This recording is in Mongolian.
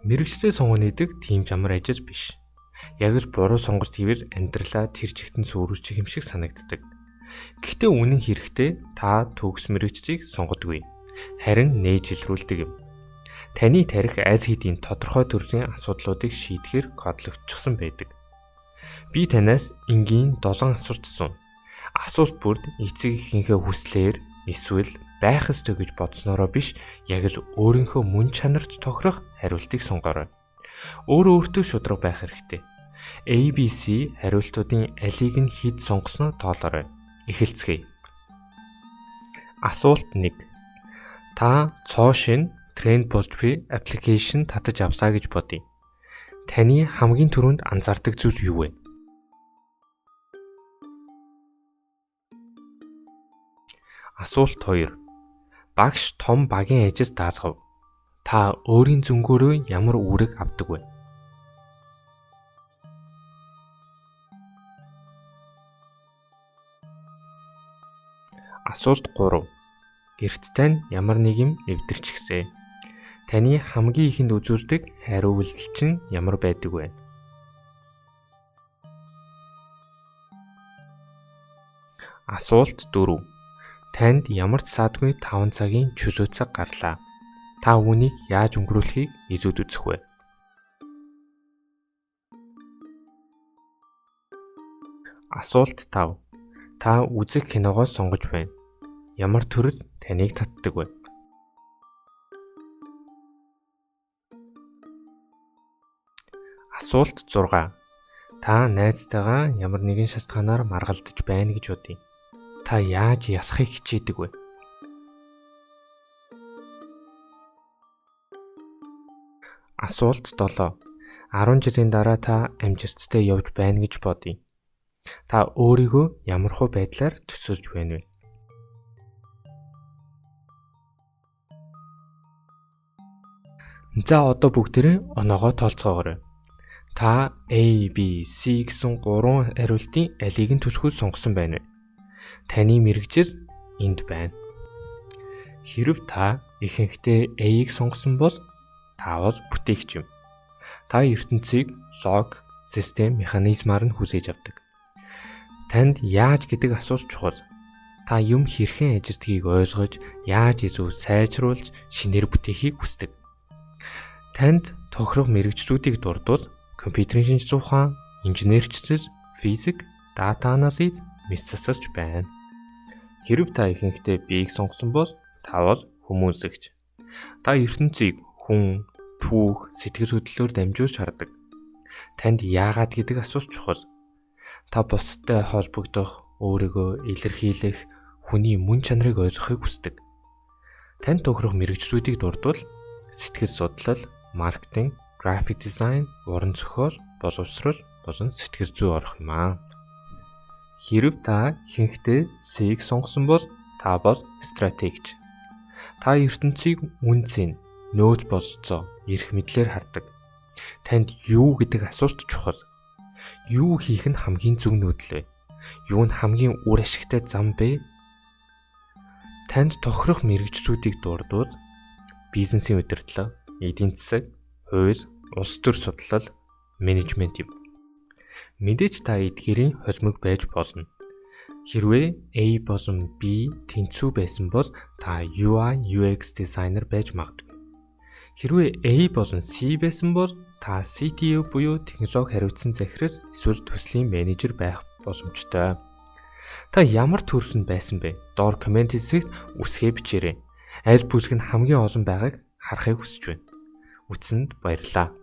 Мэргэжлийн сонгон хийдэг тийм чамар ажил биш. Яг л буруу сонгож твэр амьдралаа тэр чигтэн сүрүүчих юм шиг санагддаг. Гэхдээ үнэн хэрэгтээ та төгс мэргэжлийг сонгодгүй. Харин нээж илрүүлдэг юм. Таны тарих аль хэдийн тодорхой төрлийн асуудлуудыг шийдэхээр кодлогдчихсан байдаг. Би танаас энгийн 7 асуулт асууна. Асуулт бүрд эцэг эхийнхээ хүслээр эсвэл байх ёстой гэж бодсноороо биш, яг л өөрийнхөө мөн чанарт тохирох хариултыг сонгоорой. Өөртөө шударга байх хэрэгтэй. ABC хариултуудын алийг нь хэд сонгосноо тоолоорой. Эхэлцгээе. Асуулт 1. Та цоо шин TrendPostby аппликейшн татаж авсаа гэж бодъё. Таны хамгийн түрүүнд анзаардаг зүйл юу вэ? Асуулт 2. Багш том багийн ажил даалгав. Та өөрийн зөнгөөрөө ямар үүрэг авдаг вэ? Асуулт 3. Гэрт тань ямар нэг юм эвдэрчихсэ. Таны хамгийн ихэнд үзүүлдэг хариу үйлдэл чинь ямар байдаг вэ? Асуулт 4. Танд ямар ч саадгүй 5 цагийн чөлөө цаг гарлаа. Та үүнийг яаж өнгөрүүлэхийг изүүд үзэх вэ? Асуулт 5. Та үзэх киногоо сонгож байна. Ямар төрөл таныг татдаг вэ? Асуулт 6. Та найзтайгаа ямар нэгэн шалтгаанаар маргалдаж байна гэж бодъё. Та яаж ясахыг хичээдэг вэ? Асуулт 7. 10 жилийн дараа та амжилттай явж байна гэж бодъё. Та өөрийгөө ямархуу байдлаар төсөөлж байна вэ? За одоо бүгдээрээ оноогоо тооцоогоорой. Та A, B, C гэсэн 3 хариултын алийг нь түшхүүл сонгосон байна вэ? Таны мэргэжил энд байна. Хэрв та ихэнхдээ A-ийг сонгосон бол та бол бүтээгч юм. Та ертөнцийг логик, систем, механизмаар нь хүлээж авдаг. Танд яаж гэдэг асууж чухал. Та юм хэрхэн ажилладгийг ойлгож, яаж илүү сайжруулж, шинээр бүтээхийг хүсдэг. Танд тохирох мэргэжлүүдийг дурдвал компьютерийн шинжилгээ ухаан, инженерчлэл, физик, дата анализ, мэдсэлч байна. Хэрв та ихэнхдээ B-ийг сонгосон бол та бол хүмүүнлэгч. Та ертөнцийг хүн, түүх, сэтгэл хөдлөлөөр дамжуулж хардаг. Танд яагаад гэдэг асууж чухал. Та бусдад холбогдох, өөрийгөө илэрхийлэх, хүний мөн чанарыг ойлгохыг хүсдэг. Танд тохирох мэргэжлүүдийг дурдвал сэтгэл судлал, маркетинг, график дизайн, уран зохиол, боловсрол, болон сэтгэл зүй орох юм аа. Хэрв та ихэнхдээ C-ийг сонгосон бол та бол стратегч. Та ертөнцийг үнцэн, нөөц болцоо, эрх мэдлээр хардаг. Танд юу гэдэг асуулт чухал. Юу хийх нь хамгийн зөв нүүдэл вэ? Юу нь хамгийн үр ашигтай зам бэ? Танд тохирох мэргэжлүүдийг дурдвал бизнесийн удирдлага, эдийн засаг, хууль, улс төр судлал, менежмент юм. Мэдээж та эдгээрийн холимог байж болно. Хэрвээ A болон B тэнцүү байсан бол та UI, UX дизайнер байж магадгүй. Хэрвээ A болон C байсан бол та CTO буюу технологи хариуцсан захирал эсвэл төслийн менежер байх боломжтой. Та ямар төрөнд байсан бэ? Доор комент хэсэгт үсгээ бичээрэй. Аль бүлэг нь хамгийн олон байгааг харахыг хүсэж байна. Үтсэнд баярлалаа.